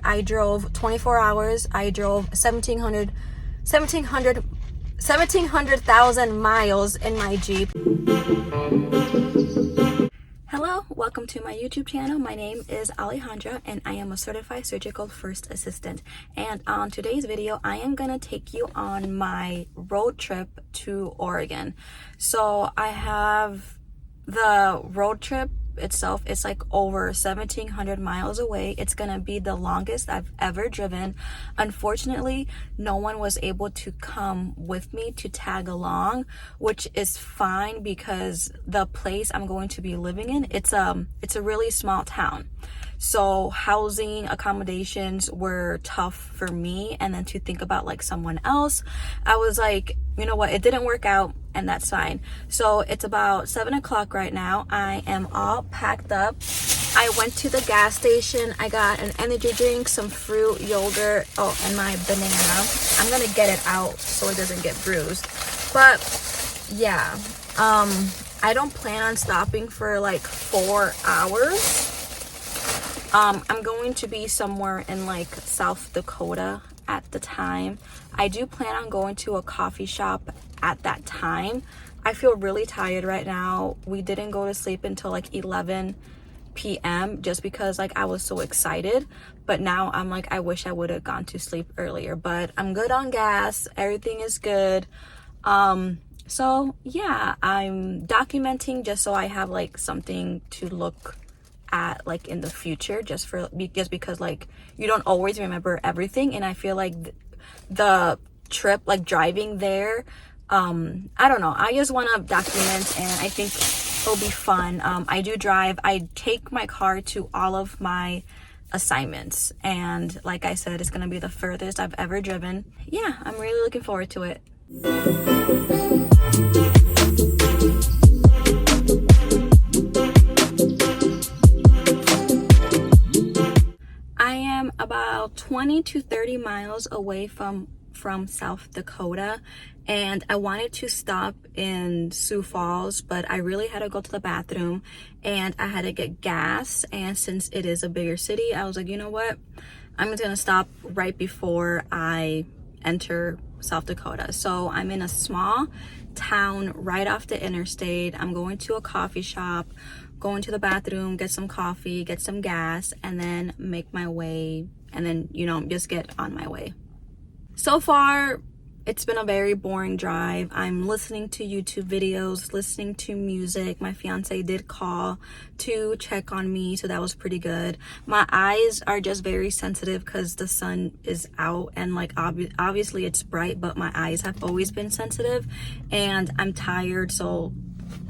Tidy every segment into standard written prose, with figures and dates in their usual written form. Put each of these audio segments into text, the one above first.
I drove 24 hours. I drove 1700,000 miles in my Jeep. Hello, welcome to my YouTube channel. My name is Alejandra and I am a certified surgical first assistant. And on today's video, I am gonna take you on my road trip to Oregon. So I have the road trip itself, it's like over 1,700 miles away. It's gonna be the longest I've ever driven. Unfortunately, no one was able to come with me to tag along, which is fine because the place I'm going to be living in, it's a really small town. So housing accommodations were tough for me, and then to think about like someone else, I was like, you know what, it didn't work out, and that's fine. So it's about 7 o'clock right now. I am all packed up. I went to the gas station. I got an energy drink, some fruit, yogurt, and my banana. I'm gonna get it out so it doesn't get bruised. But yeah, I don't plan on stopping for like 4 hours. I'm going to be somewhere in like South Dakota at the time. I do plan on going to a coffee shop at that time. I feel really tired right now. We didn't go to sleep until like 11 p.m. just because like I was so excited. But now I'm like, I wish I would have gone to sleep earlier. But I'm good on gas. Everything is good. So yeah, I'm documenting just so I have like something to look at like in the future, just because like you don't always remember everything, and I feel like the trip, like driving there, I don't know, I just want to document, and I think it'll be fun. I do drive. I take my car to all of my assignments, and like I said, it's gonna be the furthest I've ever driven. Yeah, I'm really looking forward to it. About 20 to 30 miles away from South Dakota, and I wanted to stop in Sioux Falls, but I really had to go to the bathroom and I had to get gas, and since it is a bigger city, I was like, you know what, I'm just gonna stop right before I enter South Dakota. So I'm in a small town right off the interstate. I'm going to a coffee shop, going to the bathroom, get some coffee, get some gas, and then make my way, and then, you know, just get on my way. So far, it's been a very boring drive. I'm listening to YouTube videos, listening to music. My fiance did call to check on me, so that was pretty good. My eyes are just very sensitive because the sun is out, and like obviously it's bright, but my eyes have always been sensitive, and I'm tired, so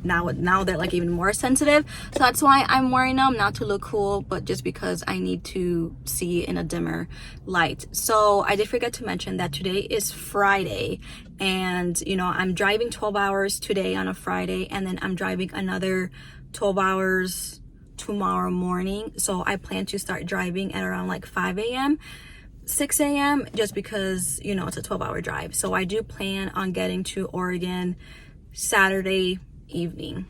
now they're like even more sensitive. So that's why I'm wearing them, not to look cool, but just because I need to see in a dimmer light. So I did forget to mention that today is Friday, and you know, I'm driving 12 hours today on a Friday, and then I'm driving another 12 hours tomorrow morning. So I plan to start driving at around like 5 a.m 6 a.m just because, you know, it's a 12-hour drive. So I do plan on getting to Oregon Saturday evening.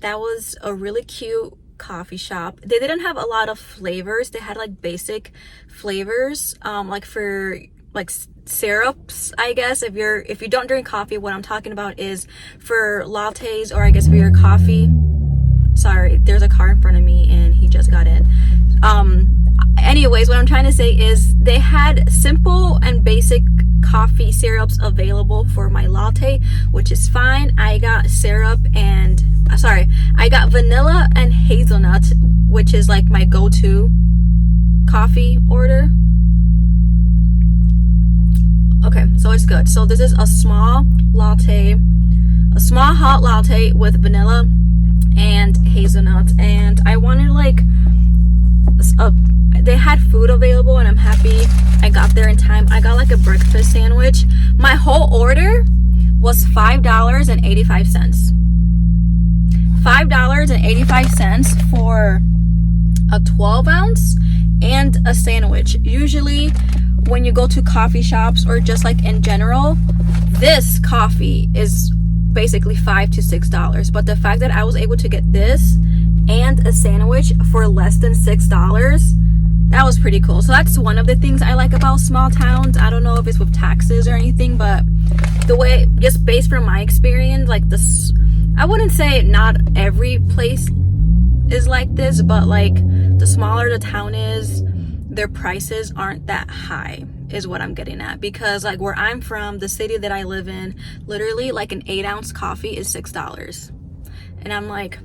That was a really cute coffee shop. They didn't have a lot of flavors. They had like basic flavors, like for like syrups, I guess. If you don't drink coffee, what I'm talking about is for lattes, or I guess for your coffee. Sorry, there's a car in front of me and he just got in. Anyways, what I'm trying to say is they had simple and basic coffee syrups available for my latte, which is fine. I got I got vanilla and hazelnut, which is like my go-to coffee order. Okay, so it's good. So this is a small latte, a small hot latte with vanilla and hazelnut, and I wanted like they had food available, and I'm happy I got there in time. I got like a breakfast sandwich. My whole order was $5.85. $5.85 for a 12 ounce and a sandwich. Usually when you go to coffee shops or just like in general, this coffee is basically $5 to $6. But the fact that I was able to get this and a sandwich for less than $6, that was pretty cool. So that's one of the things I like about small towns. I don't know if it's with taxes or anything, but the way, just based from my experience, like this, I wouldn't say not every place is like this, but like the smaller the town is, their prices aren't that high, is what I'm getting at. Because like where I'm from, the city that I live in, literally like an 8-ounce coffee is $6. And I'm like,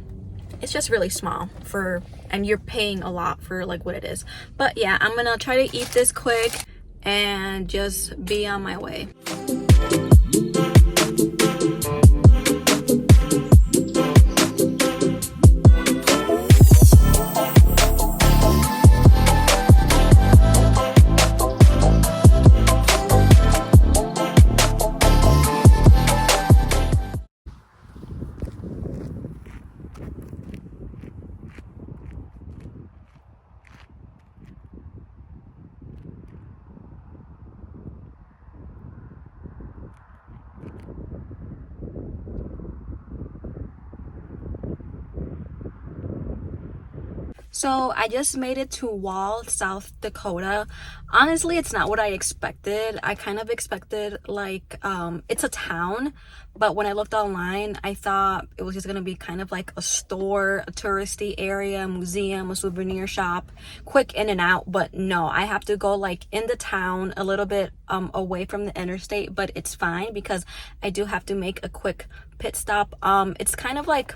it's just really small for, and you're paying a lot for like what it is. But yeah, I'm gonna try to eat this quick and just be on my way. So I just made it to Wall, South Dakota. Honestly, it's not what I expected. I kind of expected like, it's a town, but when I looked online, I thought it was just gonna be kind of like a store, a touristy area, a museum, a souvenir shop, quick in and out. But no, I have to go like in the town a little bit away from the interstate, but it's fine because I do have to make a quick pit stop. It's kind of like,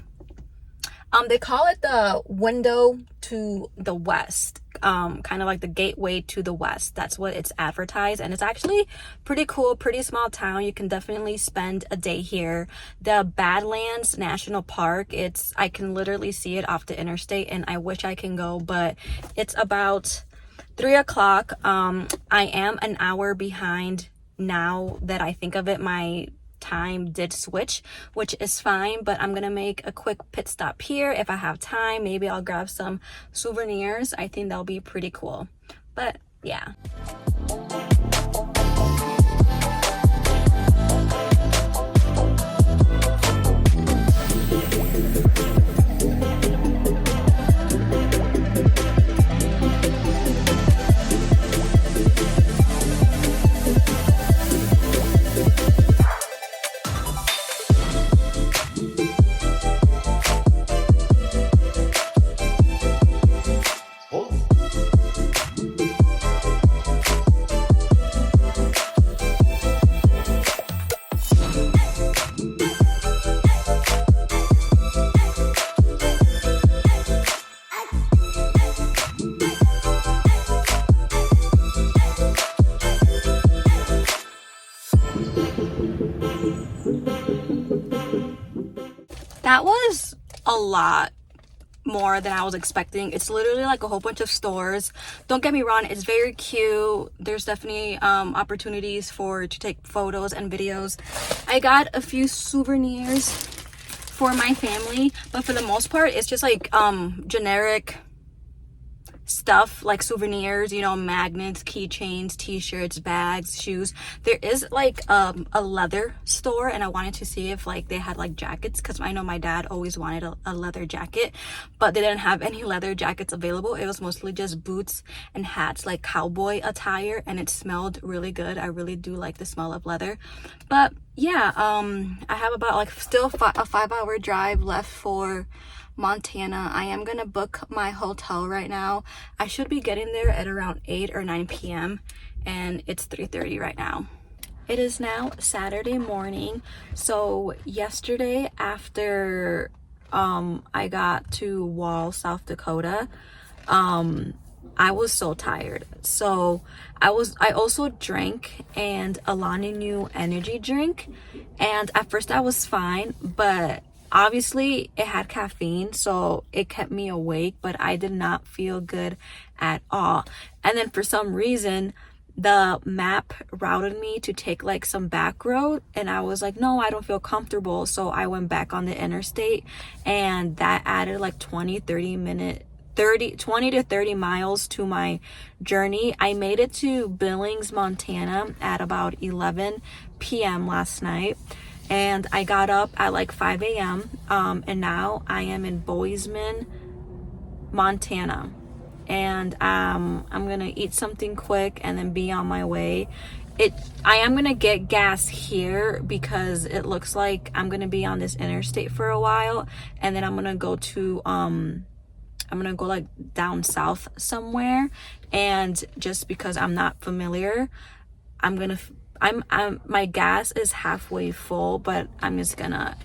they call it the window to the west, kind of like the gateway to the west. That's what it's advertised, and it's actually pretty cool, pretty small town. You can definitely spend a day here. The Badlands National Park, I can literally see it off the interstate, and I wish I can go, but it's about 3 o'clock. I am an hour behind now that I think of it. My time did switch, which is fine, but I'm gonna make a quick pit stop here. If I have time, maybe I'll grab some souvenirs. I think that'll be pretty cool. But yeah. That was a lot more than I was expecting. It's literally like a whole bunch of stores. Don't get me wrong, it's very cute. There's definitely opportunities to take photos and videos. I got a few souvenirs for my family, but for the most part it's just like generic stuff, like souvenirs, you know, magnets, keychains, t-shirts, bags, shoes. There is like a leather store, and I wanted to see if like they had like jackets, because I know my dad always wanted a leather jacket, but they didn't have any leather jackets available. It was mostly just boots and hats, like cowboy attire, and it smelled really good. I really do like the smell of leather. But yeah, I have about like still a 5-hour drive left for Montana. I am gonna book my hotel right now. I should be getting there at around 8 or 9 p.m. and it's 3:30 right now. It is now Saturday morning. So yesterday after I got to Wall, South Dakota, I was so tired. So I also drank and Alani Nu energy drink, and at first I was fine, but obviously it had caffeine, so it kept me awake, but I did not feel good at all. And then for some reason the map routed me to take like some back road, and I was like, no, I don't feel comfortable. So I went back on the interstate, and that added like 20-30 minute 20 to 30 miles to my journey. I made it to Billings, Montana at about 11 p.m. last night, and I got up at like 5 a.m. And now I am in Bozeman, Montana, and I'm gonna eat something quick and then be on my way. I am gonna get gas here because it looks like I'm gonna be on this interstate for a while, and then I'm gonna go to I'm gonna go like down south somewhere, and just because I'm not familiar, I'm my gas is halfway full, but I'm just gonna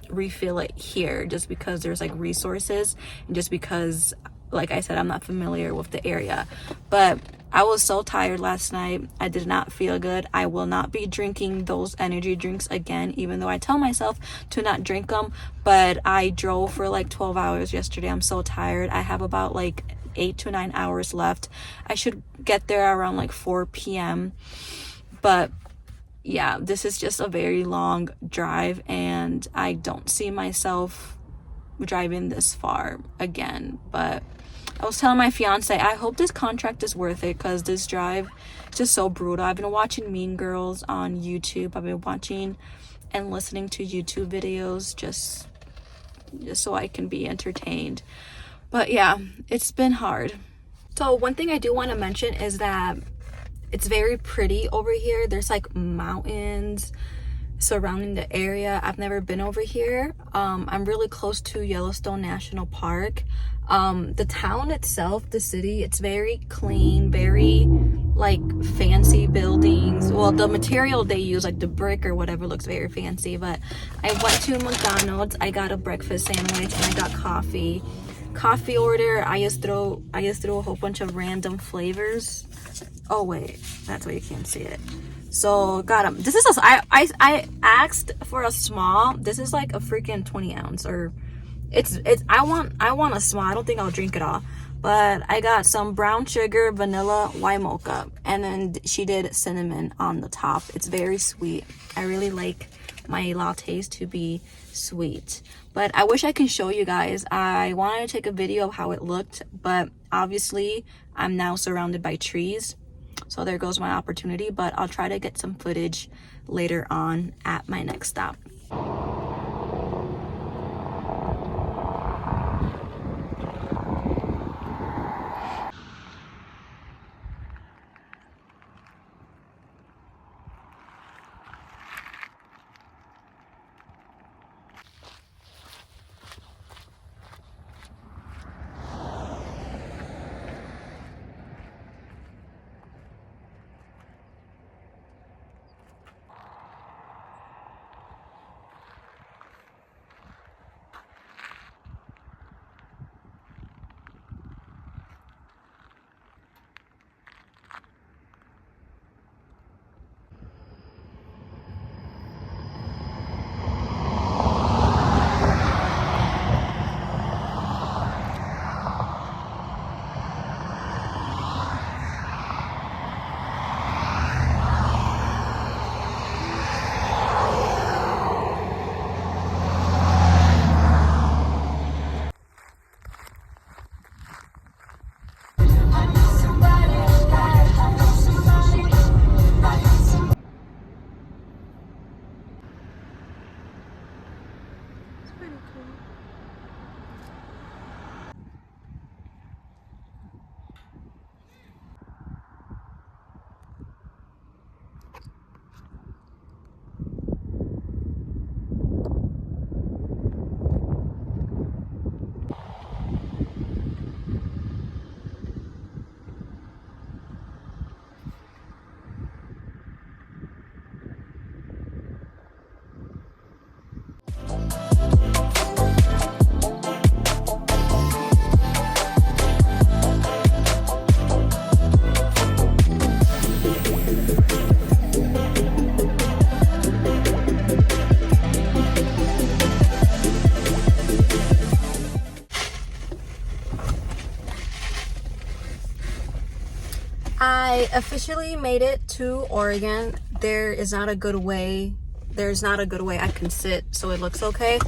refill it here just because there's like resources, and just because, like I said, I'm not familiar with the area. But I was so tired last night. I did not feel good. I will not be drinking those energy drinks again, even though I tell myself to not drink them. But I drove for like 12 hours yesterday. I'm so tired. I have about like 8 to 9 hours left. I should get there around like 4 p.m. But yeah, this is just a very long drive, and I don't see myself driving this far again. But I was telling my fiance, I hope this contract is worth it, because this drive is just so brutal. I've been watching Mean Girls on YouTube. I've been watching and listening to YouTube videos just so I can be entertained. But yeah, it's been hard. So one thing I do want to mention is that it's very pretty over here. There's like mountains surrounding the area. I've never been over here. I'm really close to Yellowstone National Park. The town itself, the city, it's very clean, very like fancy buildings. Well, the material they use, like the brick or whatever, looks very fancy. But I went to McDonald's, I got a breakfast sandwich, and I got coffee order. I just threw a whole bunch of random flavors. Oh wait, that's why you can't see it. So got them. This is I asked for a small. This is like a freaking 20 ounce, or it's I want a small. I don't think I'll drink it all. But I got some brown sugar, vanilla, white mocha, and then she did cinnamon on the top. It's very sweet. I really like my lattes to be sweet. But I wish I can show you guys. I wanted to take a video of how it looked, but obviously I'm now surrounded by trees. So there goes my opportunity, but I'll try to get some footage later on at my next stop. I officially made it to Oregon. There's not a good way I can sit so it looks okay,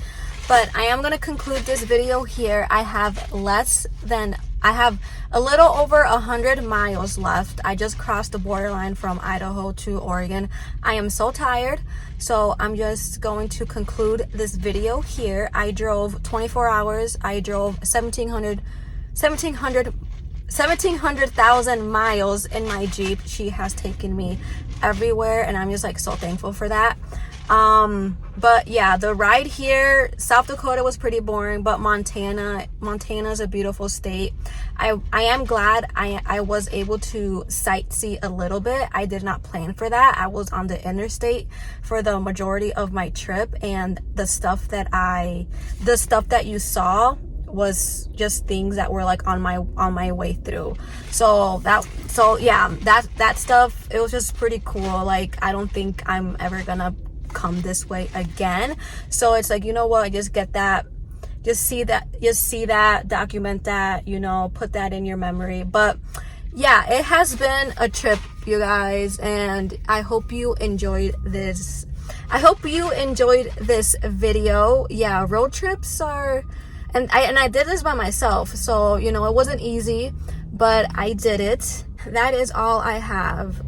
but I am going to conclude this video here. I have less than I have a little over 100 miles left. I just crossed the borderline from Idaho to Oregon. I am so tired, so I'm just going to conclude this video here. I drove 24 hours. I drove 1700,000 miles in my Jeep. She has taken me everywhere, and I'm just like so thankful for that. But yeah, the ride here, South Dakota was pretty boring, but Montana's a beautiful state. I am glad I was able to sightsee a little bit. I did not plan for that. I was on the interstate for the majority of my trip, and the stuff that you saw was just things that were like on my way through. So yeah, that stuff, it was just pretty cool. Like, I don't think I'm ever gonna come this way again. So it's like, you know what, just get that, just see that, document that, you know, put that in your memory. But yeah, it has been a trip, you guys, and I hope you enjoyed this. I hope you enjoyed this video. Yeah, road trips are, and I did this by myself, so you know, it wasn't easy, but I did it. That is all I have.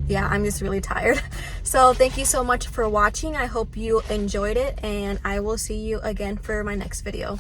Yeah, I'm just really tired. So thank you so much for watching. I hope you enjoyed it, and I will see you again for my next video.